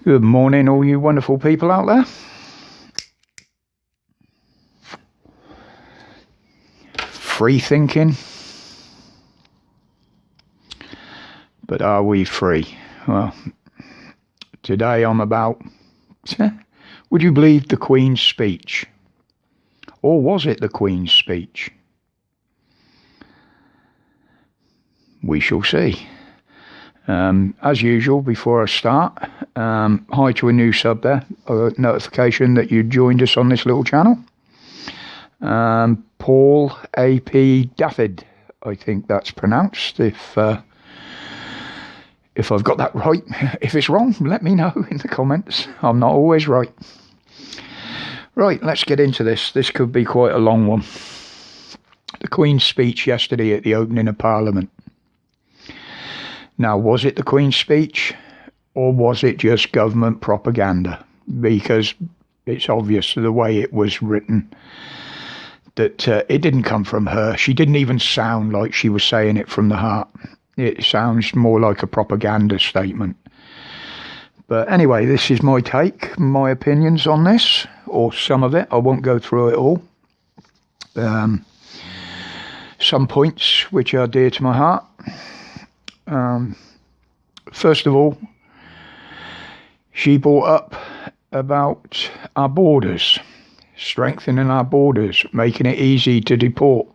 Good morning, all you wonderful people out there. Free thinking. But are we free? Well, today I'm about, would you believe, the Queen's speech? Or was it the Queen's speech? We shall see. As usual, before I start, hi to a new sub there, a notification that you joined us on this little channel. Paul A.P. Dafford, I think that's pronounced, if I've got that right. If it's wrong, let me know in the comments. I'm not always right. Right, let's get into this. This could be quite a long one. The Queen's speech yesterday at the opening of Parliament. Now, was it the Queen's speech, or was it just government propaganda? Because it's obvious the way it was written that it didn't come from her. She didn't even sound like she was saying it from the heart. It sounds more like a propaganda statement. But anyway, this is my take, my opinions on this, or some of it. I won't go through it all. Some points which are dear to my heart. First of all, she brought up about our borders, strengthening our borders, making it easy to deport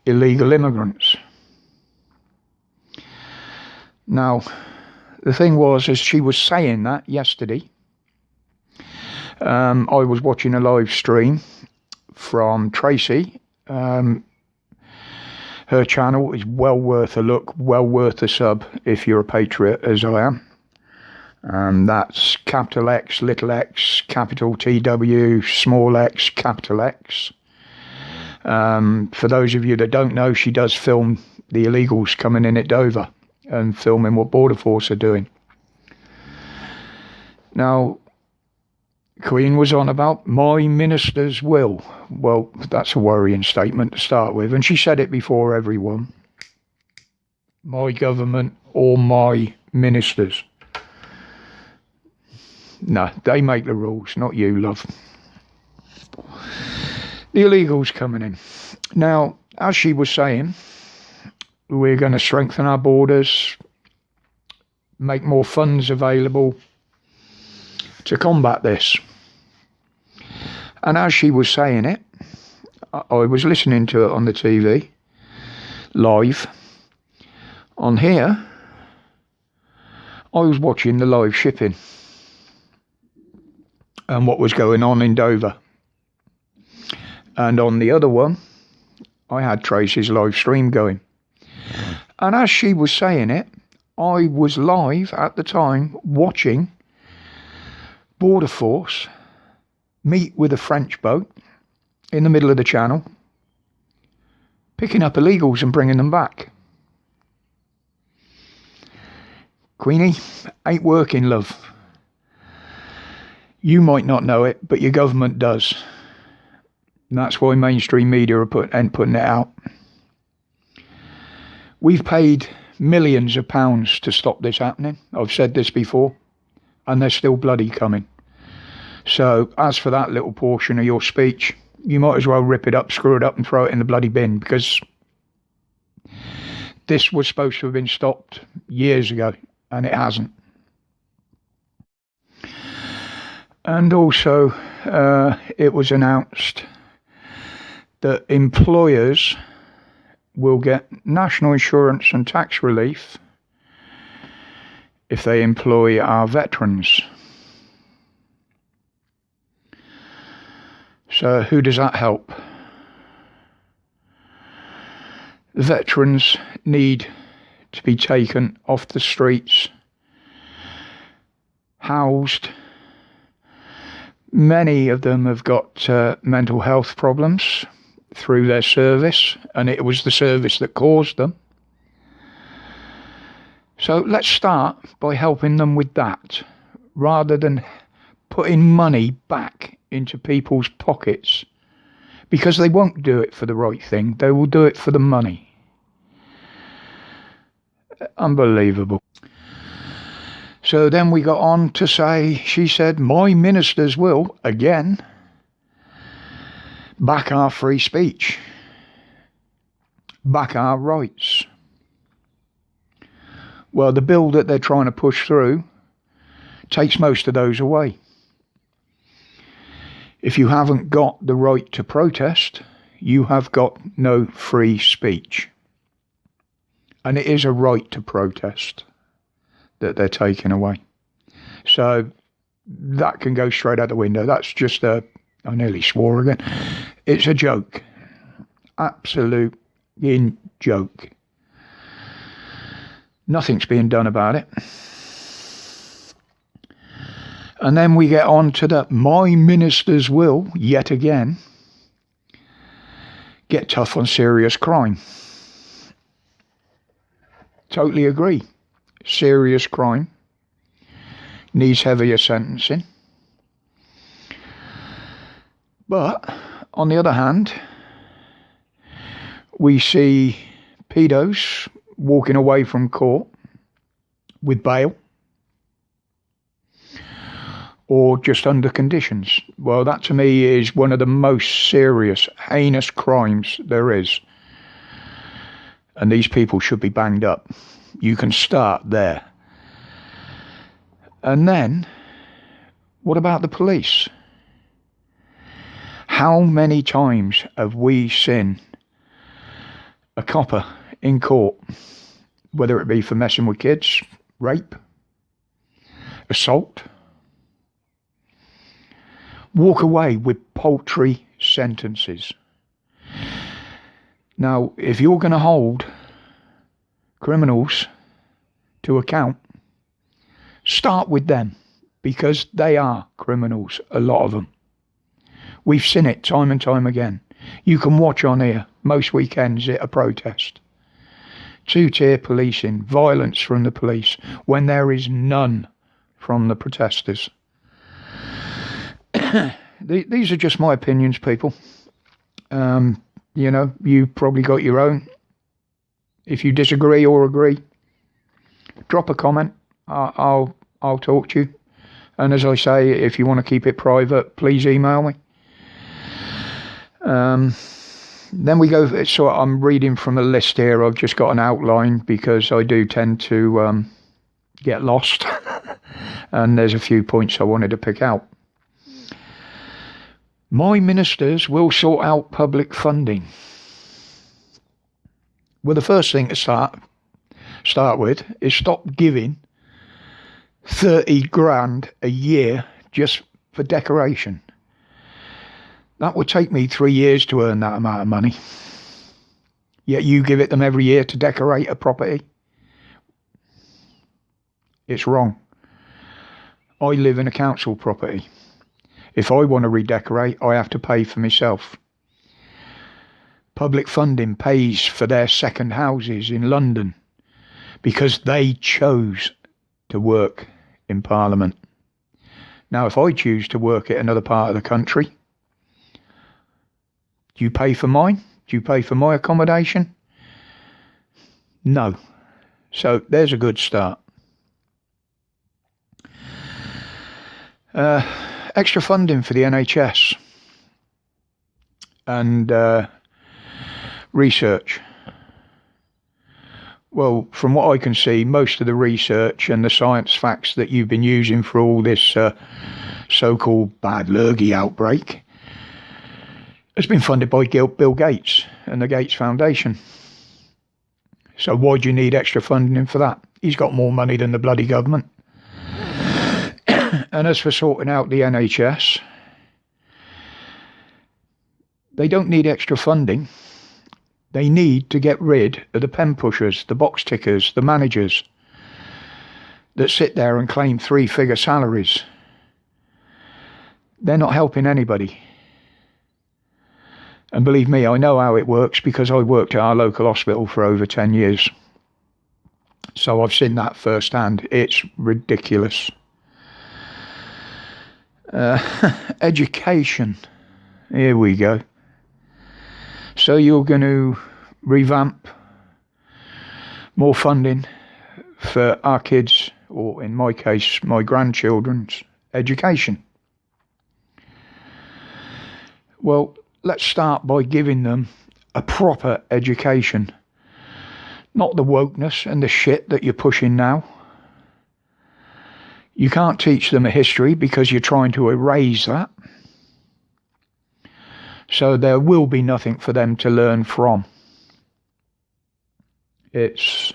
illegal immigrants. Now, the thing was, as she was saying that yesterday, I was watching a live stream from Tracy. Her channel is well worth a look, well worth a sub if you're a patriot, as I am. That's capital X, little x, capital TW, small x, capital X. For those of you that don't know, she does film the illegals coming in at Dover and filming what Border Force are doing. Now, Queen was on about my minister's will. Well, that's a worrying statement to start with, and she said it before everyone. My government or my ministers. No, they make the rules, not you, love. The illegals coming in. Now, as she was saying, we're going to strengthen our borders, make more funds available to combat this. And as she was saying it, I was listening to it on the TV, live. On here, I was watching the live shipping and what was going on in Dover. And on the other one, I had Tracy's live stream going. And as she was saying it, I was live at the time watching Border Force meet with a French boat in the middle of the channel, picking up illegals and bringing them back. Queenie, ain't working, love. You might not know it, but your government does. And that's why mainstream media are putting it out. We've paid millions of pounds to stop this happening. I've said this before, and they're still bloody coming. So, as for that little portion of your speech, you might as well rip it up, screw it up, and throw it in the bloody bin, because this was supposed to have been stopped years ago, and it hasn't. And also, it was announced that employers will get national insurance and tax relief if they employ our veterans. So who does that help? The veterans need to be taken off the streets, housed. Many of them have got mental health problems through their service, and it was the service that caused them. So let's start by helping them with that, rather than putting money back into people's pockets, because they won't do it for the right thing. They will do it for the money. Unbelievable. So then we got on to say, she said, my ministers will, again, back our free speech, back our rights. Well, the bill that they're trying to push through takes most of those away. If you haven't got the right to protest, you have got no free speech. And it is a right to protest that they're taking away. So that can go straight out the window. That's just I nearly swore again. It's a joke. Absolute joke. Nothing's being done about it. And then we get on to the my ministers will, yet again, get tough on serious crime. Totally agree. Serious crime needs heavier sentencing. But, on the other hand, we see pedos walking away from court with bail or just under conditions. Well, that to me is one of the most serious, heinous crimes there is. And these people should be banged up. You can start there. And then, what about the police? How many times have we seen a copper in court, whether it be for messing with kids, rape, assault, walk away with paltry sentences? Now, if you're going to hold criminals to account, start with them, because they are criminals, a lot of them. We've seen it time and time again. You can watch on here most weekends at a protest. Two-tier policing, violence from the police, when there is none from the protesters. These are just my opinions, people. You know, you probably got your own. If you disagree or agree, drop a comment. I'll talk to you. And as I say, if you want to keep it private, please email me. Then we go. So I'm reading from a list here. I've just got an outline because I do tend to get lost, and there's a few points I wanted to pick out. My ministers will sort out public funding. Well, the first thing to start with is stop giving 30 grand a year just for decoration. That would take me 3 years to earn that amount of money. Yet you give it them every year to decorate a property. It's wrong. I live in a council property. If I want to redecorate, I have to pay for myself. Public funding pays for their second houses in London because they chose to work in Parliament. Now, if I choose to work at another part of the country, do you pay for mine? Do you pay for my accommodation? No. So there's a good start. Extra funding for the NHS and research. Well, from what I can see, most of the research and the science facts that you've been using for all this so-called bad lurgy outbreak has been funded by Bill Gates and the Gates Foundation. So why do you need extra funding for that? He's got more money than the bloody government. And as for sorting out the NHS, they don't need extra funding. They need to get rid of the pen pushers, the box tickers, the managers that sit there and claim 3-figure salaries. They're not helping anybody. And believe me, I know how it works because I worked at our local hospital for over 10 years. So I've seen that firsthand. It's ridiculous. Education. Here we go. So you're going to revamp more funding for our kids or in my case, my grandchildren's education? Well, let's start by giving them a proper education. Not the wokeness and the shit that you're pushing now. You can't teach them a history because you're trying to erase that. So there will be nothing for them to learn from. It's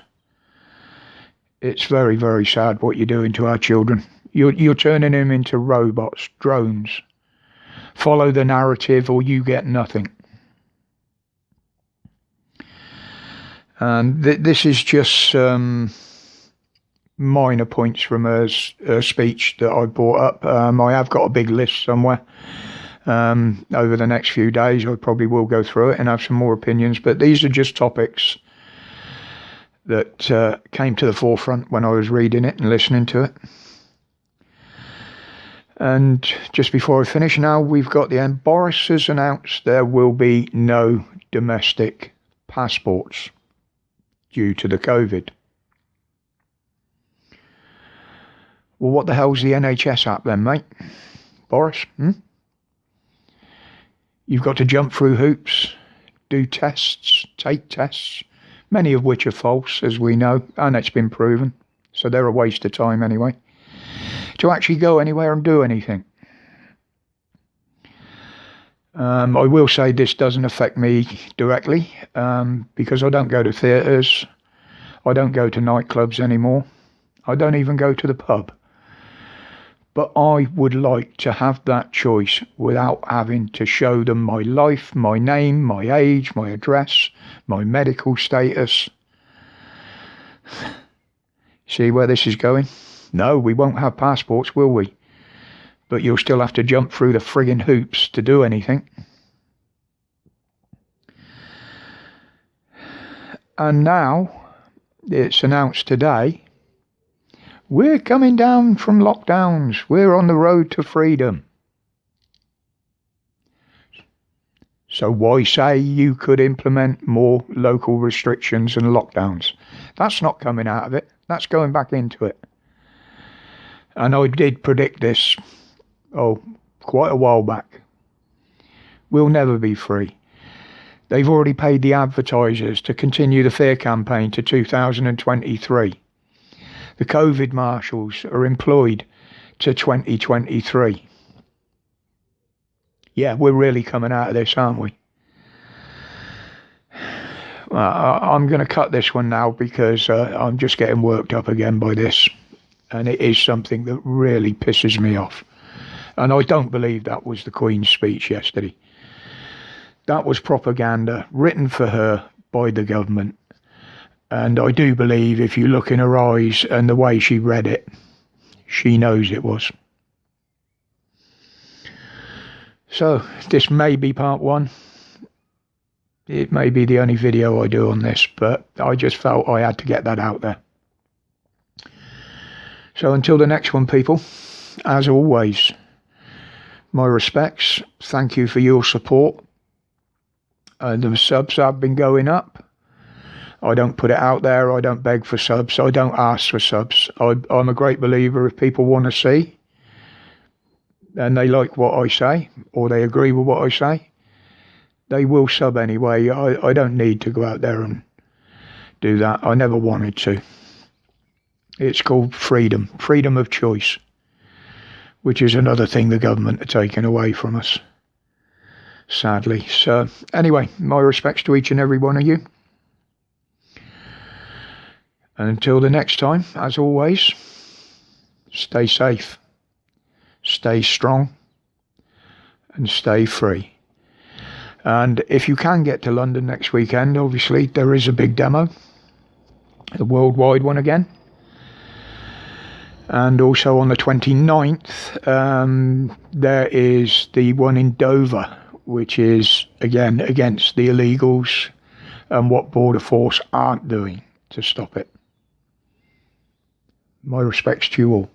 very, very sad what you're doing to our children. You're turning them into robots, drones. Follow the narrative or you get nothing. And this is just minor points from her speech that I brought up. I have got a big list somewhere. Over the next few days I probably will go through it and have some more opinions, but these are just topics that came to the forefront when I was reading it and listening to it. And just before I finish now, we've got the end. Boris has announced there will be no domestic passports due to the COVID. Well, what the hell's the NHS app then, mate? Boris, You've got to jump through hoops, do tests, take tests, many of which are false, as we know, and it's been proven. So they're a waste of time anyway. To actually go anywhere and do anything. I will say this doesn't affect me directly, because I don't go to theatres, I don't go to nightclubs anymore, I don't even go to the pub. But I would like to have that choice without having to show them my life, my name, my age, my address, my medical status. See where this is going? No, we won't have passports, will we? But you'll still have to jump through the friggin' hoops to do anything. And now, it's announced today, we're coming down from lockdowns. We're on the road to freedom. So why say you could implement more local restrictions and lockdowns? That's not coming out of it. That's going back into it. And I did predict this, quite a while back. We'll never be free. They've already paid the advertisers to continue the fear campaign to 2023. The COVID marshals are employed to 2023. Yeah, we're really coming out of this, aren't we? I'm going to cut this one now because I'm just getting worked up again by this. And it is something that really pisses me off. And I don't believe that was the Queen's speech yesterday. That was propaganda written for her by the government. And I do believe if you look in her eyes and the way she read it, she knows it was. So this may be part one. It may be the only video I do on this, but I just felt I had to get that out there. So until the next one, people, as always, my respects. Thank you for your support. The subs have been going up. I don't put it out there. I don't beg for subs. I don't ask for subs. I'm a great believer if people want to see and they like what I say or they agree with what I say, they will sub anyway. I don't need to go out there and do that. I never wanted to. It's called freedom of choice, which is another thing the government are taking away from us, sadly. So anyway, my respects to each and every one of you. And until the next time, as always, stay safe, stay strong, and stay free. And if you can get to London next weekend, obviously there is a big demo, the worldwide one again. And also on the 29th, there is the one in Dover, which is, again, against the illegals and what Border Force aren't doing to stop it. My respects to you all.